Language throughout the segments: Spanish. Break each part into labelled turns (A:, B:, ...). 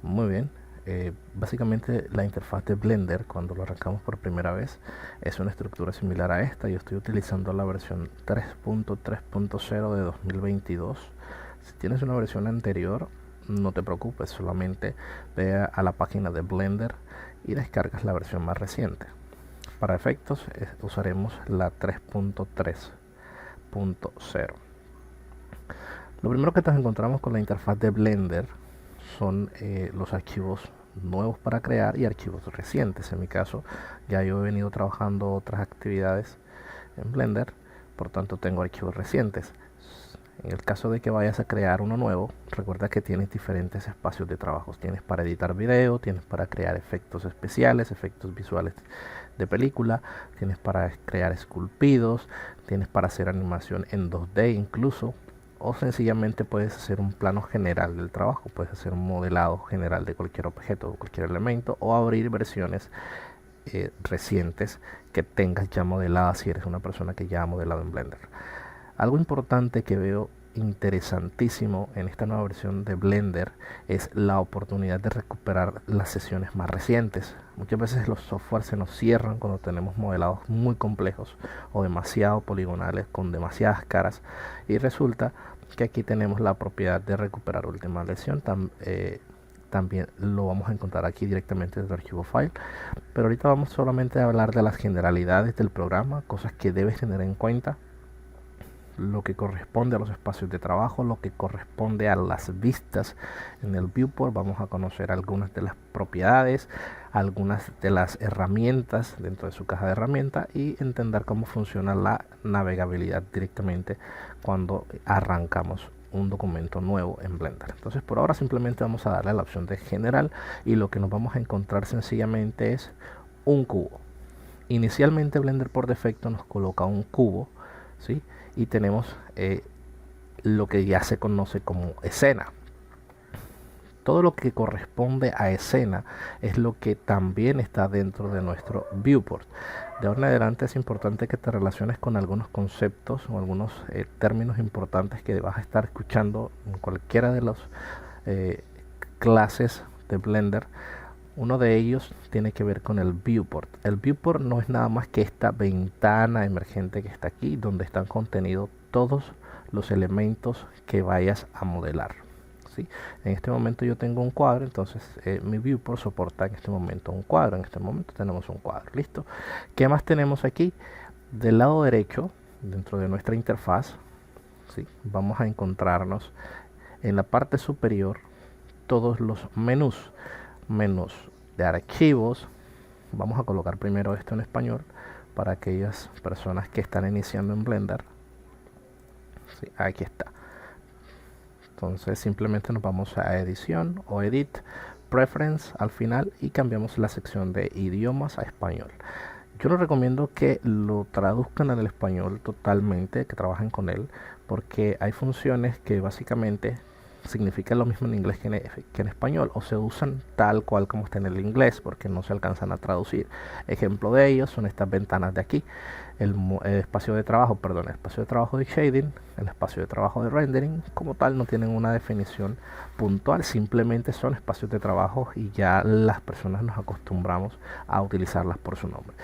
A: Muy bien. Básicamente la interfaz de Blender cuando lo arrancamos por primera vez es una estructura similar a esta. Yo estoy utilizando la versión 3.3.0 de 2022. Si tienes una versión anterior, no te preocupes, solamente ve a la página de Blender y descargas la versión más reciente. Para efectos usaremos la 3.3.0. Lo primero que nos encontramos con la interfaz de Blender son los archivos nuevos para crear y archivos recientes. En mi caso, ya yo he venido trabajando otras actividades en Blender, por tanto tengo archivos recientes. En el caso de que vayas a crear uno nuevo, recuerda que tienes diferentes espacios de trabajo. Tienes para editar video, tienes para crear efectos especiales, efectos visuales de película, tienes para crear esculpidos, tienes para hacer animación en 2D incluso, o sencillamente puedes hacer un plano general del trabajo, puedes hacer un modelado general de cualquier objeto o cualquier elemento, o abrir versiones recientes que tengas ya modeladas si eres una persona que ya ha modelado en Blender. Algo importante que veo interesantísimo en esta nueva versión de Blender es la oportunidad de recuperar las sesiones más recientes. Muchas veces los softwares se nos cierran cuando tenemos modelados muy complejos o demasiado poligonales con demasiadas caras, y resulta que aquí tenemos la propiedad de recuperar última lección. También lo vamos a encontrar aquí directamente desde el archivo file, pero ahorita vamos solamente a hablar de las generalidades del programa, cosas que debes tener en cuenta, lo que corresponde a los espacios de trabajo, lo que corresponde a las vistas en el viewport. Vamos a conocer algunas de las propiedades, algunas de las herramientas dentro de su caja de herramientas, y entender cómo funciona la navegabilidad directamente cuando arrancamos un documento nuevo en Blender. Entonces por ahora simplemente vamos a darle a la opción de general, y lo que nos vamos a encontrar sencillamente es un cubo. Inicialmente Blender por defecto nos coloca un cubo, ¿sí? Y tenemos lo que ya se conoce como escena. Todo lo que corresponde a escena es lo que también está dentro de nuestro viewport. De ahora en adelante es importante que te relaciones con algunos conceptos o algunos términos importantes que vas a estar escuchando en cualquiera de las clases de Blender. Uno de ellos tiene que ver con el viewport. El viewport no es nada más que esta ventana emergente que está aquí, donde están contenidos todos los elementos que vayas a modelar, ¿sí? En este momento yo tengo un cuadro, entonces mi viewport soporta en este momento un cuadro. En este momento tenemos un cuadro, listo. ¿Qué más tenemos aquí? Del lado derecho, dentro de nuestra interfaz, ¿sí? Vamos a encontrarnos en la parte superior todos los menús de archivos. Vamos a colocar primero esto en español para aquellas personas que están iniciando en Blender. Sí, aquí está. Entonces simplemente nos vamos a edición o edit, preference al final, y cambiamos la sección de idiomas a español. Yo les recomiendo que lo traduzcan al español totalmente, que trabajen con él, porque hay funciones que básicamente significa lo mismo en inglés que en español, o se usan tal cual como está en el inglés, porque no se alcanzan a traducir. Ejemplo de ellos son estas ventanas de aquí: el espacio de trabajo, el espacio de trabajo de shading, el espacio de trabajo de rendering. Como tal no tienen una definición puntual, simplemente son espacios de trabajo y ya las personas nos acostumbramos a utilizarlas por su nombre.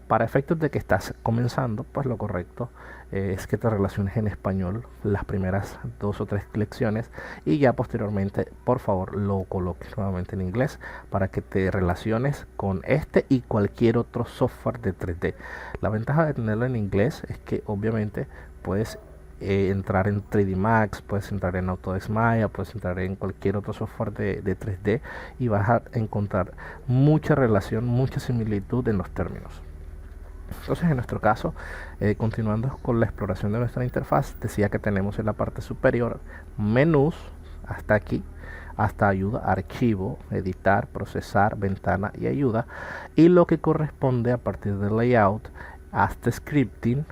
A: Para efectos de que estás comenzando, pues lo correcto es que te relaciones en español las primeras 2 o 3 lecciones, y ya posteriormente por favor lo coloques nuevamente en inglés para que te relaciones con este y cualquier otro software de 3D. La ventaja de tenerlo en inglés es que obviamente puedes entrar en 3D Max, puedes entrar en Autodesk Maya, puedes entrar en cualquier otro software de 3D, y vas a encontrar mucha relación, mucha similitud en los términos. Entonces en nuestro caso, continuando con la exploración de nuestra interfaz, decía que tenemos en la parte superior menús hasta aquí, hasta ayuda, archivo, editar, procesar, ventana y ayuda, y lo que corresponde a partir del layout hasta scripting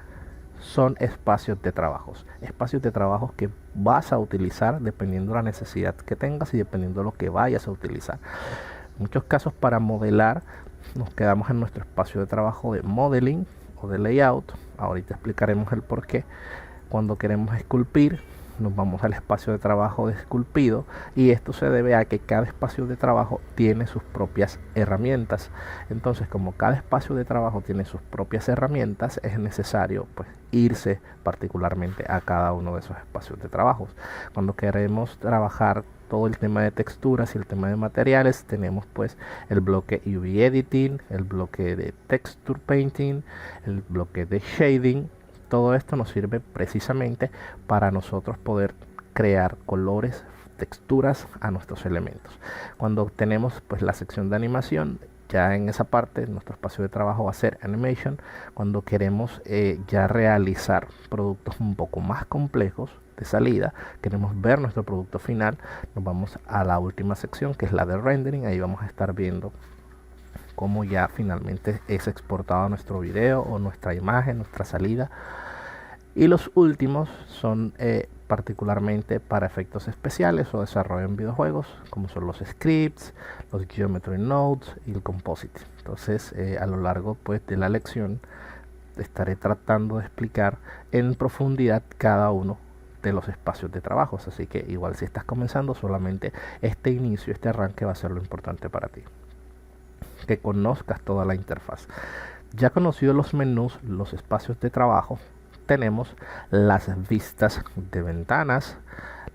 A: son espacios de trabajos que vas a utilizar dependiendo de la necesidad que tengas y dependiendo de lo que vayas a utilizar. En muchos casos, para modelar nos quedamos en nuestro espacio de trabajo de modeling o de layout. Ahorita explicaremos el por qué. Cuando queremos esculpir, nos vamos al espacio de trabajo de esculpido, y esto se debe a que cada espacio de trabajo tiene sus propias herramientas. Entonces, como cada espacio de trabajo tiene sus propias herramientas, es necesario pues irse particularmente a cada uno de esos espacios de trabajo. Cuando queremos trabajar todo el tema de texturas y el tema de materiales, tenemos pues el bloque UV Editing, el bloque de Texture Painting, el bloque de Shading. Todo esto nos sirve precisamente para nosotros poder crear colores, texturas a nuestros elementos. Cuando tenemos pues la sección de animación, ya en esa parte nuestro espacio de trabajo va a ser Animation. Cuando queremos ya realizar productos un poco más complejos de salida, queremos ver nuestro producto final, nos vamos a la última sección, que es la de Rendering. Ahí vamos a estar viendo cómo ya finalmente es exportado nuestro video o nuestra imagen, nuestra salida. Y los últimos son particularmente para efectos especiales o desarrollo en videojuegos, como son los scripts, los geometry nodes y el composite. Entonces a lo largo pues de la lección estaré tratando de explicar en profundidad cada uno de los espacios de trabajo, así que igual si estás comenzando, solamente este inicio, este arranque va a ser lo importante para ti, que conozcas toda la interfaz. Ya conocido los menús, los espacios de trabajo, tenemos las vistas de ventanas,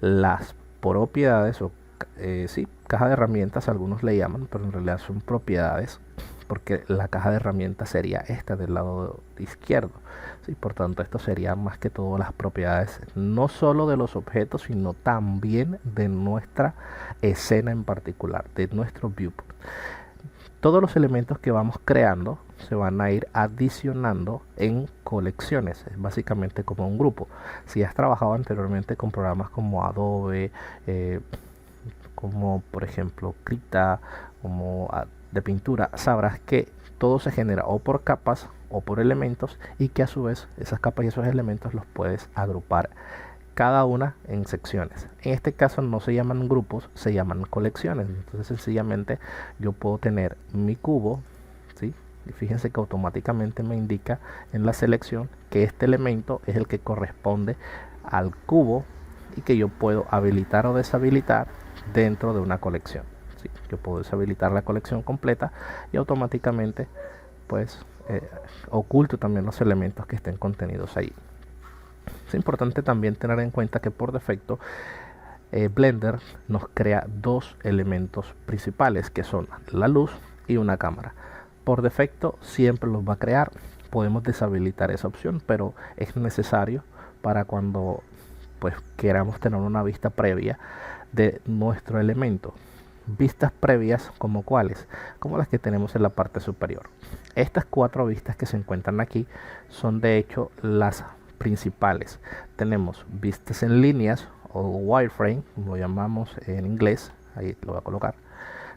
A: las propiedades o caja de herramientas, algunos le llaman, pero en realidad son propiedades, porque la caja de herramientas sería esta del lado izquierdo. ¿Sí? Por tanto, esto sería más que todo las propiedades, no solo de los objetos, sino también de nuestra escena en particular, de nuestro viewport. Todos los elementos que vamos creando se van a ir adicionando en colecciones, es básicamente como un grupo. Si has trabajado anteriormente con programas como Adobe, como por ejemplo Krita, como de pintura, sabrás que todo se genera o por capas o por elementos, y que a su vez esas capas y esos elementos los puedes agrupar cada una en secciones. En este caso no se llaman grupos, se llaman colecciones. Entonces sencillamente yo puedo tener mi cubo, ¿sí? Y fíjense que automáticamente me indica en la selección que este elemento es el que corresponde al cubo y que yo puedo habilitar o deshabilitar dentro de una colección. ¿Sí? Yo puedo deshabilitar la colección completa y automáticamente pues oculto también los elementos que estén contenidos ahí. Es importante también tener en cuenta que por defecto Blender nos crea dos elementos principales, que son la luz y una cámara. Por defecto siempre los va a crear. Podemos deshabilitar esa opción, pero es necesario para cuando pues queramos tener una vista previa de nuestro elemento. Vistas previas como cuáles, como las que tenemos en la parte superior. Estas cuatro vistas que se encuentran aquí son de hecho las principales. Tenemos vistas en líneas o wireframe, como lo llamamos en inglés, ahí lo voy a colocar.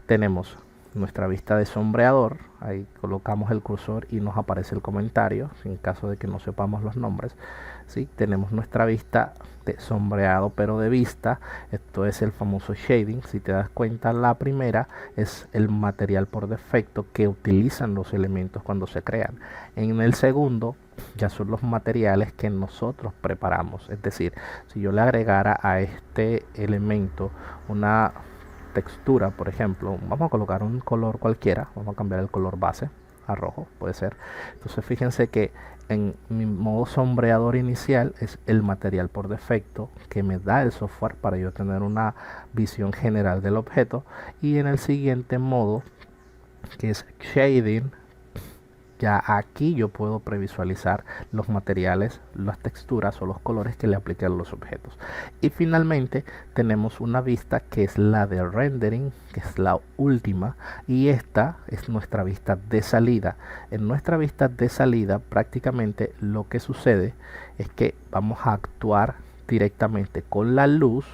A: Tenemos nuestra vista de sombreador, ahí colocamos el cursor y nos aparece el comentario en caso de que no sepamos los nombres. ¿Sí? Tenemos nuestra vista de sombreado pero de vista, esto es el famoso shading. Si te das cuenta, la primera es el material por defecto que utilizan los elementos cuando se crean. En el segundo ya son los materiales que nosotros preparamos, es decir, si yo le agregara a este elemento una textura, por ejemplo, vamos a colocar un color cualquiera, vamos a cambiar el color base a rojo, puede ser. Entonces fíjense que en mi modo sombreador inicial es el material por defecto que me da el software para yo tener una visión general del objeto, y en el siguiente modo, que es shading, ya aquí yo puedo previsualizar los materiales, las texturas o los colores que le apliqué a los objetos. Y finalmente tenemos una vista que es la de rendering, que es la última, y esta es nuestra vista de salida. En nuestra vista de salida prácticamente lo que sucede es que vamos a actuar directamente con la luz.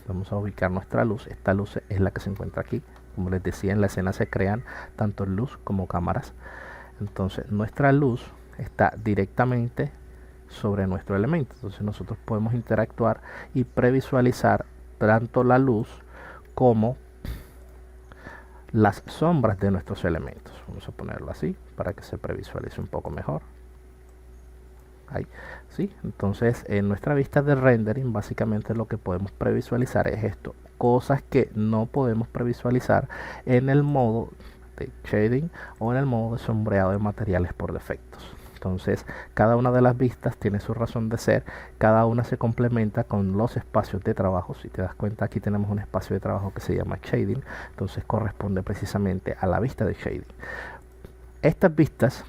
A: Vamos a ubicar nuestra luz. Esta luz es la que se encuentra aquí. Como les decía, en la escena se crean tanto luz como cámaras. Entonces nuestra luz está directamente sobre nuestro elemento. Entonces nosotros podemos interactuar y previsualizar tanto la luz como las sombras de nuestros elementos. Vamos a ponerlo así para que se previsualice un poco mejor. Ahí, ¿sí? Entonces en nuestra vista de rendering básicamente lo que podemos previsualizar es esto, cosas que no podemos previsualizar en el modo de shading o en el modo de sombreado de materiales por defectos. Entonces cada una de las vistas tiene su razón de ser, cada una se complementa con los espacios de trabajo. Si te das cuenta, aquí tenemos un espacio de trabajo que se llama shading, entonces corresponde precisamente a la vista de shading. Estas vistas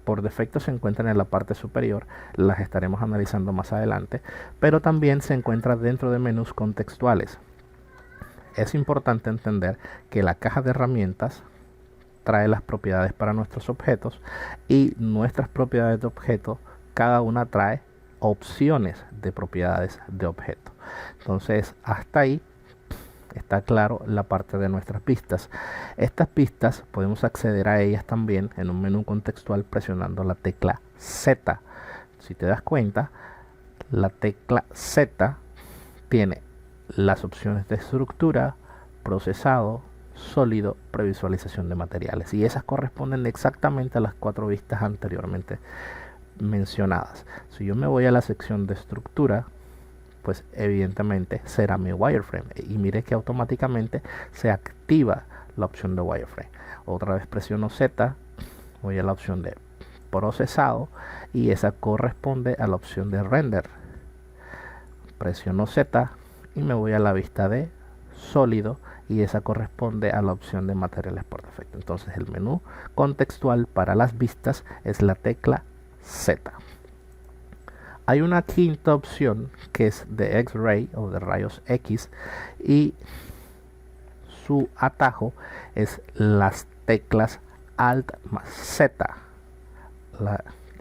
A: por defecto se encuentran en la parte superior, las estaremos analizando más adelante, pero también se encuentran dentro de menús contextuales. Es importante entender que la caja de herramientas trae las propiedades para nuestros objetos y nuestras propiedades de objeto, cada una trae opciones de propiedades de objeto. Entonces hasta ahí está claro la parte de nuestras vistas. Estas vistas podemos acceder a ellas también en un menú contextual presionando la tecla Z. Si te das cuenta, la tecla Z tiene las opciones de estructura, procesado, sólido, previsualización de materiales, y esas corresponden exactamente a las 4 vistas anteriormente mencionadas. Si yo me voy a la sección de estructura, pues evidentemente será mi wireframe, y mire que automáticamente se activa la opción de wireframe. Otra vez presiono Z, voy a la opción de procesado y esa corresponde a la opción de render. Presiono Z y me voy a la vista de sólido y esa corresponde a la opción de materiales por defecto. Entonces el menú contextual para las vistas es la tecla Z. Hay una quinta opción que es de X-Ray o de rayos X, y su atajo es las teclas Alt más Z.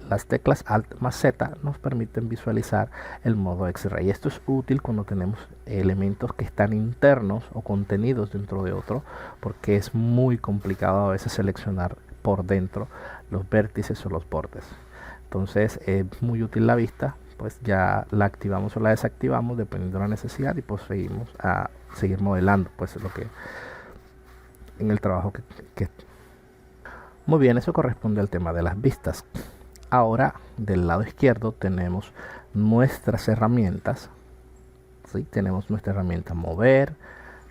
A: Las teclas Alt más Z nos permiten visualizar el modo X-Ray. Esto es útil cuando tenemos elementos que están internos o contenidos dentro de otro, porque es muy complicado a veces seleccionar por dentro los vértices o los bordes. Entonces es muy útil la vista, pues ya la activamos o la desactivamos dependiendo de la necesidad, y pues seguimos a seguir modelando pues lo que en el trabajo que muy bien. Eso corresponde al tema de las vistas. Ahora del lado izquierdo tenemos nuestras herramientas, ¿sí? Tenemos nuestra herramienta mover,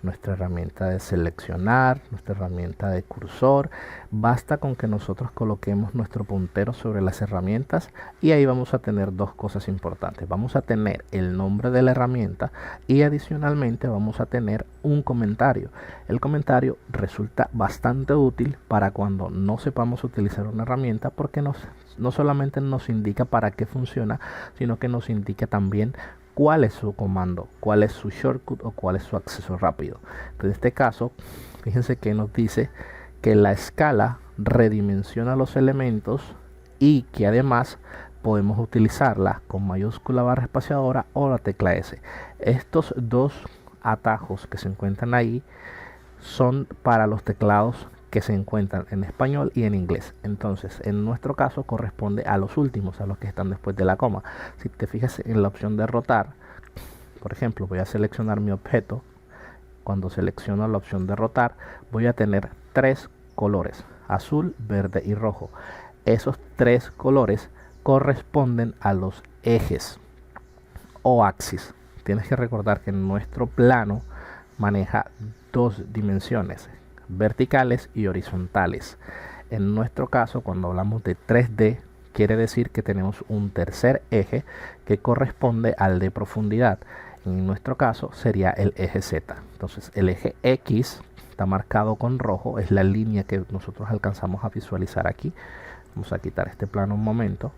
A: nuestra herramienta de seleccionar, nuestra herramienta de cursor. Basta con que nosotros coloquemos nuestro puntero sobre las herramientas y ahí vamos a tener dos cosas importantes. Vamos a tener el nombre de la herramienta y adicionalmente vamos a tener un comentario. El comentario resulta bastante útil para cuando no sepamos utilizar una herramienta, porque no solamente nos indica para qué funciona, sino que nos indica también cuál es su comando, cuál es su shortcut o cuál es su acceso rápido. Entonces, en este caso, fíjense que nos dice que la escala redimensiona los elementos y que además podemos utilizarla con mayúscula, barra espaciadora o la tecla S. Estos dos atajos que se encuentran ahí son para los teclados que se encuentran en español y en inglés. Entonces en nuestro caso corresponde a los últimos, a los que están después de la coma. Si te fijas en la opción de rotar, por ejemplo, voy a seleccionar mi objeto. Cuando selecciono la opción de rotar, voy a tener 3 colores: azul, verde y rojo. Esos 3 colores corresponden a los ejes o axis. Tienes que recordar que nuestro plano maneja 2 dimensiones, verticales y horizontales. En nuestro caso, cuando hablamos de 3D, quiere decir que tenemos un tercer eje que corresponde al de profundidad. En nuestro caso sería el eje Z. Entonces el eje X está marcado con rojo, es la línea que nosotros alcanzamos a visualizar aquí. Vamos a quitar este plano un momento.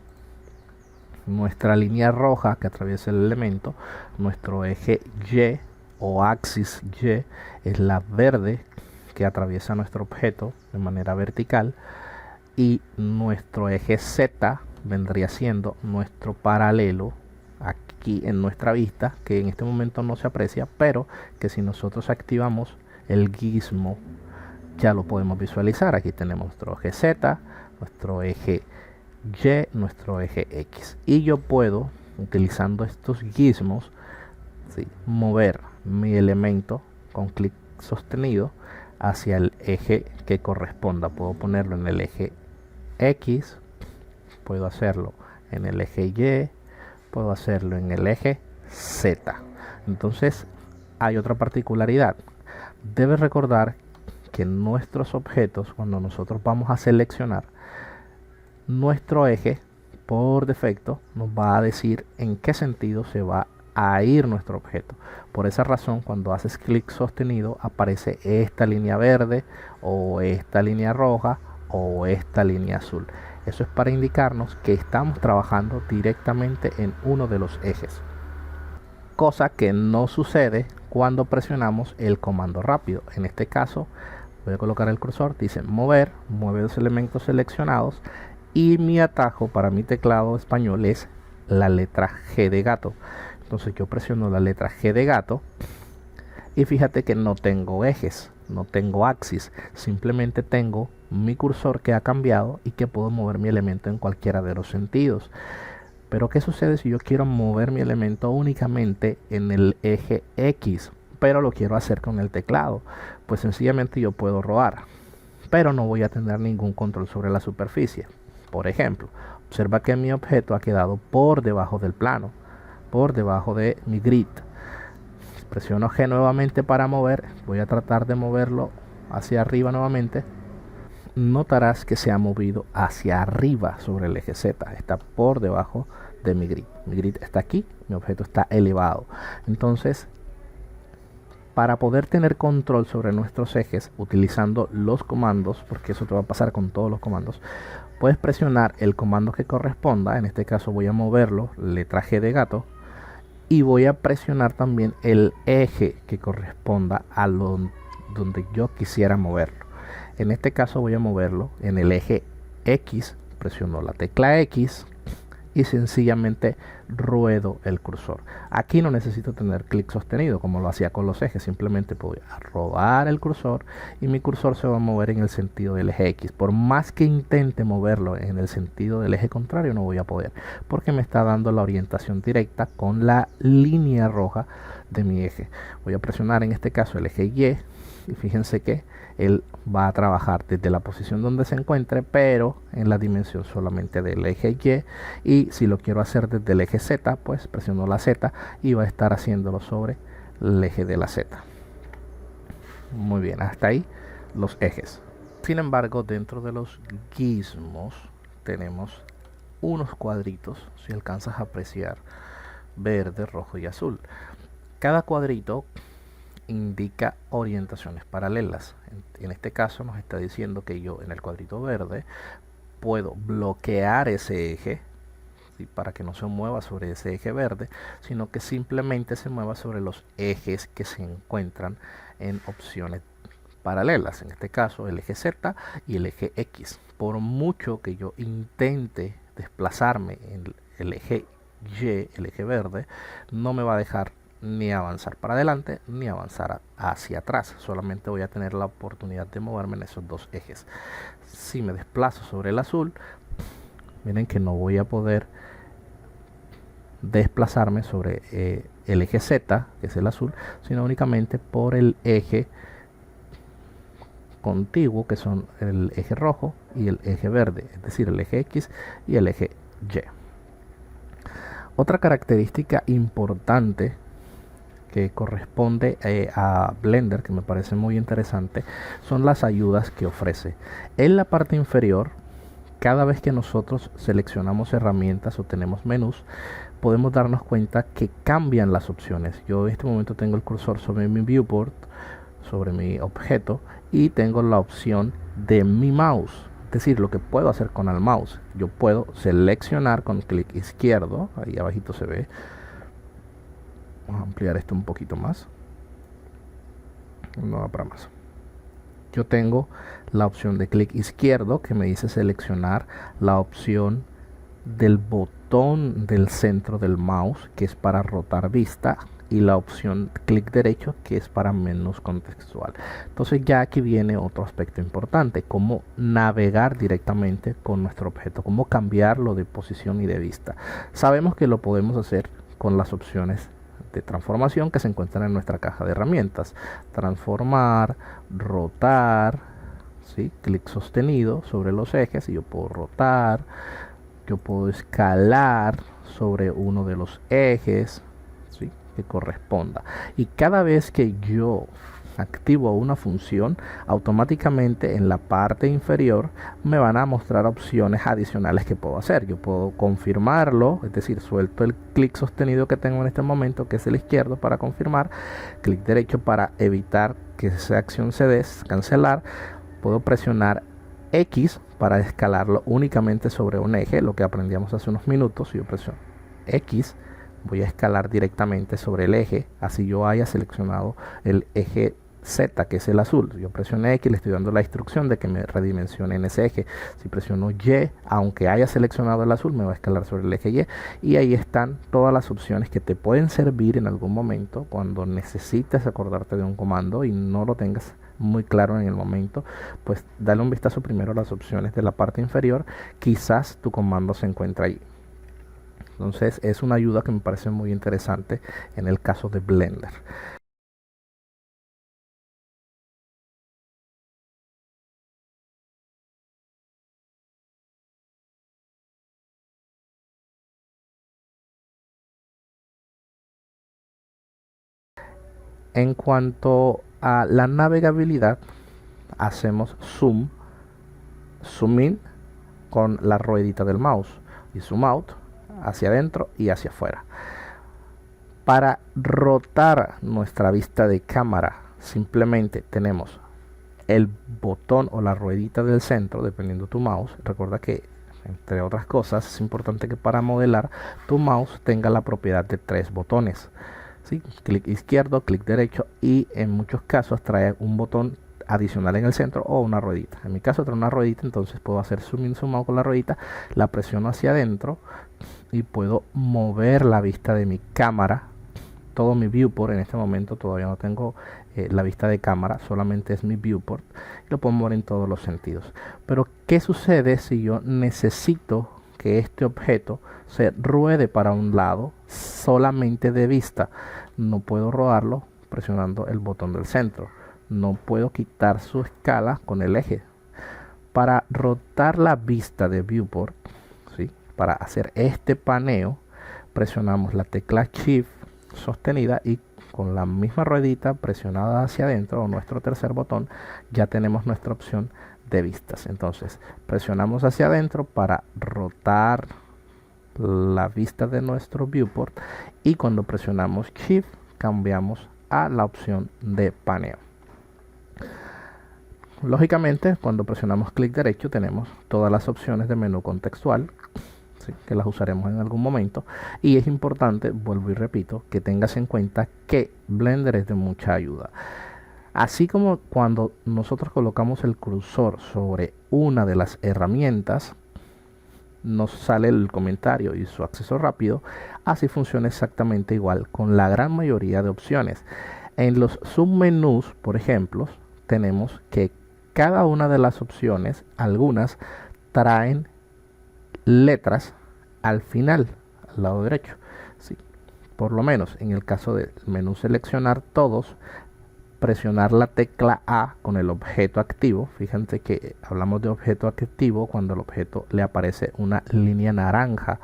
A: Nuestra línea roja que atraviesa el elemento, nuestro eje Y o axis Y, es la verde que atraviesa nuestro objeto de manera vertical, y nuestro eje Z vendría siendo nuestro paralelo aquí en nuestra vista, que en este momento no se aprecia, pero que si nosotros activamos el gizmo ya lo podemos visualizar. Aquí tenemos nuestro eje Z, nuestro eje Y, nuestro eje X, y yo puedo, utilizando estos gizmos, ¿sí?, mover mi elemento con clic sostenido hacia el eje que corresponda. Puedo ponerlo en el eje X, puedo hacerlo en el eje Y, puedo hacerlo en el eje Z. Entonces hay otra particularidad. Debes recordar que nuestros objetos, cuando nosotros vamos a seleccionar, nuestro eje por defecto nos va a decir en qué sentido se va a ir nuestro objeto. Por esa razón, cuando haces clic sostenido aparece esta línea verde o esta línea roja o esta línea azul. Eso es para indicarnos que estamos trabajando directamente en uno de los ejes, cosa que no sucede cuando presionamos el comando rápido. En este caso voy a colocar el cursor, dice mover, mueve los elementos seleccionados, y mi atajo para mi teclado español es la letra G de gato. Entonces yo presiono la letra G de gato y fíjate que no tengo ejes, no tengo axis, simplemente tengo mi cursor que ha cambiado y que puedo mover mi elemento en cualquiera de los sentidos. Pero ¿qué sucede si yo quiero mover mi elemento únicamente en el eje X, pero lo quiero hacer con el teclado? Pues sencillamente yo puedo rodar, pero no voy a tener ningún control sobre la superficie. Por ejemplo, observa que mi objeto ha quedado por debajo del plano, por debajo de mi grid. Presiono G nuevamente para mover, voy a tratar de moverlo hacia arriba nuevamente. Notarás que se ha movido hacia arriba sobre el eje Z, está por debajo de mi grid. Mi grid está aquí, mi objeto está elevado. Entonces, para poder tener control sobre nuestros ejes utilizando los comandos, porque eso te va a pasar con todos los comandos, puedes presionar el comando que corresponda. En este caso voy a moverlo, letra G de gato, y voy a presionar también el eje que corresponda a donde yo quisiera moverlo. En este caso voy a moverlo en el eje X, presiono la tecla X y sencillamente ruedo el cursor. Aquí no necesito tener clic sostenido como lo hacía con los ejes, simplemente voy a rodar el cursor y mi cursor se va a mover en el sentido del eje X. Por más que intente moverlo en el sentido del eje contrario, no voy a poder, porque me está dando la orientación directa con la línea roja de mi eje. Voy a presionar en este caso el eje Y y fíjense que él va a trabajar desde la posición donde se encuentre, pero en la dimensión solamente del eje Y. Y si lo quiero hacer desde el eje Z, pues presiono la Z y va a estar haciéndolo sobre el eje de la Z. Muy bien, hasta ahí los ejes. Sin embargo, dentro de los gizmos tenemos unos cuadritos, si alcanzas a apreciar, verde, rojo y azul. Cada cuadrito indica orientaciones paralelas. En este caso nos está diciendo que yo en el cuadrito verde puedo bloquear ese eje, ¿sí?, para que no se mueva sobre ese eje verde, sino que simplemente se mueva sobre los ejes que se encuentran en opciones paralelas, en este caso el eje Z y el eje X. Por mucho que yo intente desplazarme en el eje Y, el eje verde, no me va a dejar ni avanzar para adelante ni avanzar hacia atrás. Solamente voy a tener la oportunidad de moverme en esos dos ejes. Si me desplazo sobre el azul, miren que no voy a poder desplazarme sobre el eje Z, que es el azul, sino únicamente por el eje contiguo, que son el eje rojo y el eje verde, es decir, el eje X y el eje Y. Otra característica importante que corresponde a Blender, que me parece muy interesante, son las ayudas que ofrece. En la parte inferior, cada vez que nosotros seleccionamos herramientas o tenemos menús, podemos darnos cuenta que cambian las opciones. Yo en este momento tengo el cursor sobre mi viewport, sobre mi objeto, y tengo la opción de mi mouse, es decir, lo que puedo hacer con el mouse. Yo puedo seleccionar con clic izquierdo, ahí abajito se ve. Vamos a ampliar esto un poquito más. No va para más. Yo tengo la opción de clic izquierdo que me dice seleccionar la opción del botón del centro del mouse, que es para rotar vista, y la opción clic derecho, que es para menús contextual. Entonces ya aquí viene otro aspecto importante: cómo navegar directamente con nuestro objeto, cómo cambiarlo de posición y de vista. Sabemos que lo podemos hacer con las opciones de transformación que se encuentran en nuestra caja de herramientas: transformar, rotar, ¿sí?, clic sostenido sobre los ejes y yo puedo rotar, yo puedo escalar sobre uno de los ejes, ¿sí?, que corresponda. Y cada vez que yo activo una función, automáticamente en la parte inferior me van a mostrar opciones adicionales que puedo hacer. Yo puedo confirmarlo, es decir, suelto el clic sostenido que tengo en este momento, que es el izquierdo para confirmar, clic derecho para evitar que esa acción se dé, cancelar. Puedo presionar X para escalarlo únicamente sobre un eje, lo que aprendíamos hace unos minutos. Si yo presiono X, voy a escalar directamente sobre el eje, así yo haya seleccionado el eje Z, que es el azul. Yo presiono X, le estoy dando la instrucción de que me redimensione en ese eje. Si presiono Y, aunque haya seleccionado el azul, me va a escalar sobre el eje Y. Y ahí están todas las opciones que te pueden servir en algún momento cuando necesites acordarte de un comando y no lo tengas muy claro en el momento. Pues dale un vistazo primero a las opciones de la parte inferior. Quizás tu comando se encuentra ahí. Entonces es una ayuda que me parece muy interesante en el caso de Blender. En cuanto a la navegabilidad, hacemos zoom, zoom in con la ruedita del mouse y zoom out hacia adentro y hacia afuera. Para rotar nuestra vista de cámara, simplemente tenemos el botón o la ruedita del centro, dependiendo tu mouse. Recuerda que, entre otras cosas, es importante que para modelar tu mouse tenga la propiedad de 3 botones. ¿Sí? Clic izquierdo, clic derecho, y en muchos casos trae un botón adicional en el centro o una ruedita. En mi caso trae una ruedita, entonces puedo hacer zoom in, zoom out con la ruedita, la presiono hacia adentro y puedo mover la vista de mi cámara. Todo mi viewport en este momento todavía no tengo la vista de cámara, solamente es mi viewport, y lo puedo mover en todos los sentidos. Pero ¿qué sucede si yo necesito que este objeto se ruede para un lado solamente de vista? No puedo rodarlo presionando el botón del centro, no puedo quitar su escala con el eje. Para rotar la vista de viewport, ¿sí?, para hacer este paneo, presionamos la tecla Shift sostenida y con la misma ruedita presionada hacia adentro, o nuestro tercer botón, ya tenemos nuestra opción de vistas. Entonces presionamos hacia adentro para rotar la vista de nuestro viewport, y cuando presionamos Shift cambiamos a la opción de paneo. Lógicamente, cuando presionamos clic derecho tenemos todas las opciones de menú contextual, ¿sí?, que las usaremos en algún momento. Y es importante, vuelvo y repito, que tengas en cuenta que Blender es de mucha ayuda. Así como cuando nosotros colocamos el cursor sobre una de las herramientas, nos sale el comentario y su acceso rápido, así funciona exactamente igual con la gran mayoría de opciones. En los submenús, por ejemplo, tenemos que cada una de las opciones, algunas traen letras al final, al lado derecho. Sí, por lo menos en el caso del menú seleccionar todos, presionar la tecla A con el objeto activo. Fíjense que hablamos de objeto activo cuando al objeto le aparece una línea naranja,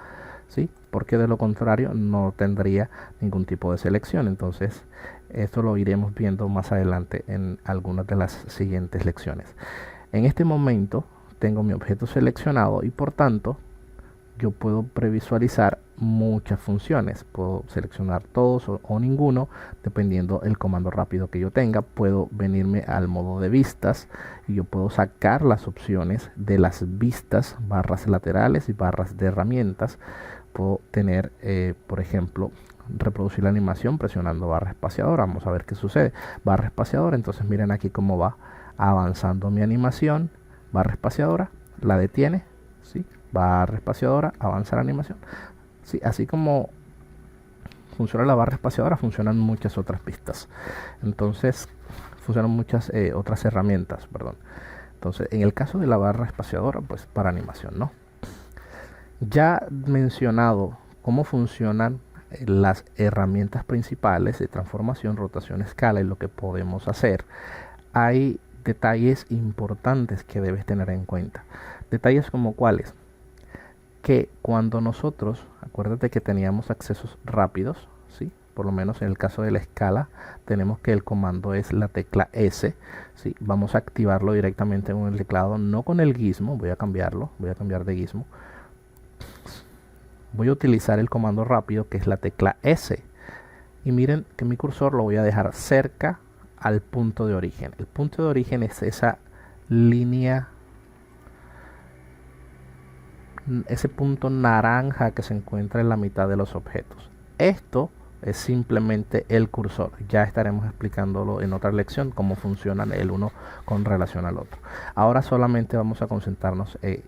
A: ¿sí?, porque de lo contrario no tendría ningún tipo de selección. Entonces esto lo iremos viendo más adelante en algunas de las siguientes lecciones. En este momento tengo mi objeto seleccionado y por tanto yo puedo previsualizar muchas funciones. Puedo seleccionar todos o ninguno dependiendo el comando rápido que yo tenga. Puedo venirme al modo de vistas y yo puedo sacar las opciones de las vistas, barras laterales y barras de herramientas. Puedo tener, por ejemplo, reproducir la animación presionando barra espaciadora. Vamos a ver qué sucede. Barra espaciadora, entonces miren aquí cómo va avanzando mi animación. Barra espaciadora, la detiene, ¿sí?, barra espaciadora, avanza la animación. Sí, así como funciona la barra espaciadora, funcionan muchas otras pistas. Entonces, funcionan muchas otras herramientas, perdón. Entonces, en el caso de la barra espaciadora, pues para animación, ¿no? Ya mencionado cómo funcionan las herramientas principales de transformación, rotación, escala y lo que podemos hacer, hay detalles importantes que debes tener en cuenta. Detalles como cuáles: que cuando nosotros, acuérdate que teníamos accesos rápidos, ¿sí? Por lo menos en el caso de la escala, tenemos que el comando es la tecla S, ¿sí? Vamos a activarlo directamente con el teclado, no con el gizmo, voy a cambiarlo, voy a cambiar de gizmo. Voy a utilizar el comando rápido que es la tecla S. Y miren que mi cursor lo voy a dejar cerca al punto de origen. El punto de origen es esa línea, ese punto naranja que se encuentra en la mitad de los objetos. Esto es simplemente el cursor. Ya estaremos explicándolo en otra lección cómo funcionan el uno con relación al otro. Ahora solamente vamos a concentrarnos en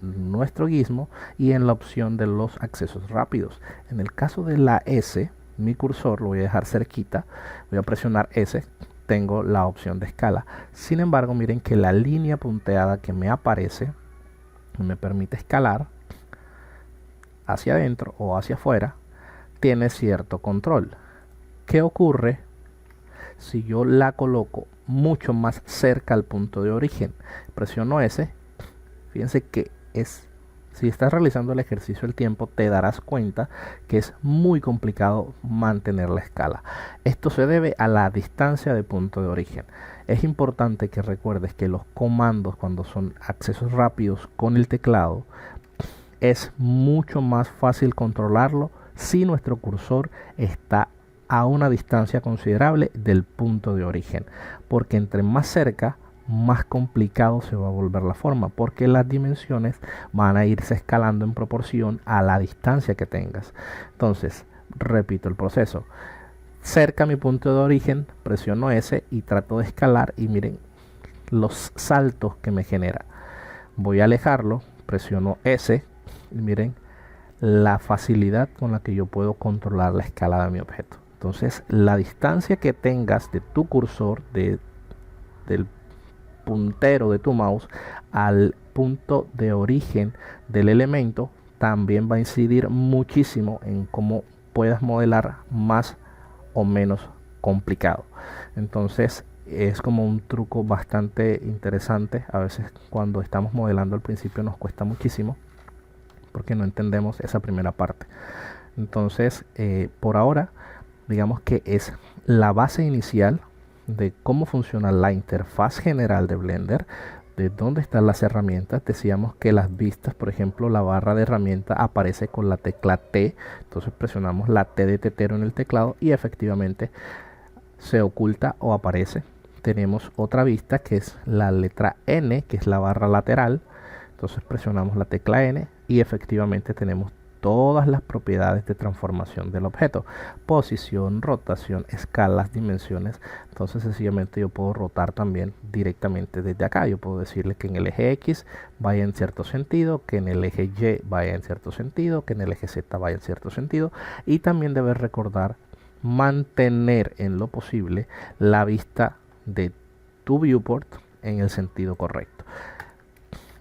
A: nuestro gizmo y en la opción de los accesos rápidos. En el caso de la S, mi cursor lo voy a dejar cerquita, voy a presionar S, tengo la opción de escala. Sin embargo, miren que la línea punteada que me aparece me permite escalar hacia adentro o hacia afuera, tiene cierto control. ¿Qué ocurre si yo la coloco mucho más cerca al punto de origen? Presiono S, fíjense que si estás realizando el ejercicio el tiempo, te darás cuenta que es muy complicado mantener la escala. Esto se debe a la distancia de punto de origen. Es importante que recuerdes que los comandos, cuando son accesos rápidos con el teclado, es mucho más fácil controlarlo si nuestro cursor está a una distancia considerable del punto de origen, porque entre más cerca, más complicado se va a volver la forma, porque las dimensiones van a irse escalando en proporción a la distancia que tengas. Entonces, repito el proceso. Cerca a mi punto de origen, presiono S y trato de escalar, y miren los saltos que me genera. Voy a alejarlo, presiono S y miren la facilidad con la que yo puedo controlar la escala de mi objeto. Entonces, la distancia que tengas de tu cursor, del puntero de tu mouse al punto de origen del elemento, también va a incidir muchísimo en cómo puedas modelar más o menos complicado. Entonces es como un truco bastante interesante. A veces cuando estamos modelando al principio nos cuesta muchísimo porque no entendemos esa primera parte. Entonces por ahora digamos que es la base inicial de cómo funciona la interfaz general de Blender, de dónde están las herramientas. Decíamos que las vistas, por ejemplo, la barra de herramienta aparece con la tecla T, entonces presionamos la T de tetero en el teclado y efectivamente se oculta o aparece. Tenemos otra vista que es la letra N, que es la barra lateral, entonces presionamos la tecla N y efectivamente tenemos todas las propiedades de transformación del objeto: posición, rotación, escalas, dimensiones. Entonces sencillamente yo puedo rotar también directamente desde acá. Yo puedo decirle que en el eje X vaya en cierto sentido, que en el eje Y vaya en cierto sentido, que en el eje Z vaya en cierto sentido. Y también debes recordar mantener en lo posible la vista de tu viewport en el sentido correcto.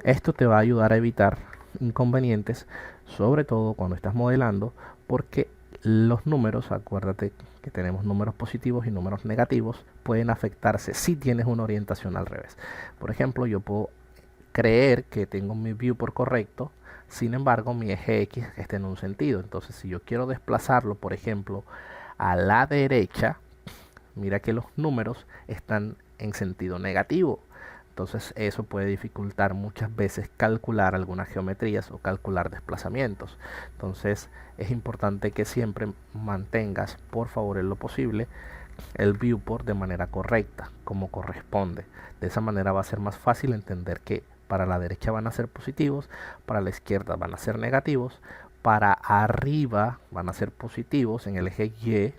A: Esto te va a ayudar a evitar inconvenientes, sobre todo cuando estás modelando, porque los números, acuérdate que tenemos números positivos y números negativos, pueden afectarse si tienes una orientación al revés. Por ejemplo, yo puedo creer que tengo mi viewport correcto, sin embargo mi eje X está en un sentido. Entonces si yo quiero desplazarlo, por ejemplo, a la derecha, mira que los números están en sentido negativo. Entonces eso puede dificultar muchas veces calcular algunas geometrías o calcular desplazamientos. Entonces es importante que siempre mantengas, por favor, en lo posible, el viewport de manera correcta, como corresponde. De esa manera va a ser más fácil entender que para la derecha van a ser positivos, para la izquierda van a ser negativos, para arriba van a ser positivos en el eje Y,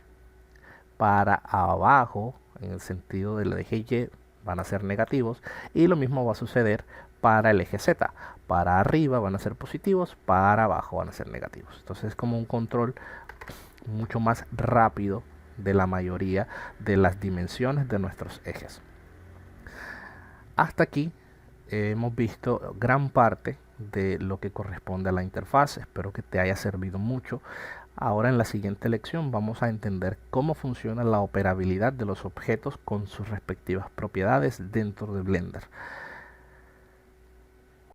A: para abajo en el sentido del eje Y van a ser negativos, y lo mismo va a suceder para el eje Z. Para arriba van a ser positivos, para abajo van a ser negativos. Entonces es como un control mucho más rápido de la mayoría de las dimensiones de nuestros ejes. Hasta aquí hemos visto gran parte de lo que corresponde a la interfaz. Espero que te haya servido mucho. Ahora en la siguiente lección vamos a entender cómo funciona la operabilidad de los objetos con sus respectivas propiedades dentro de Blender.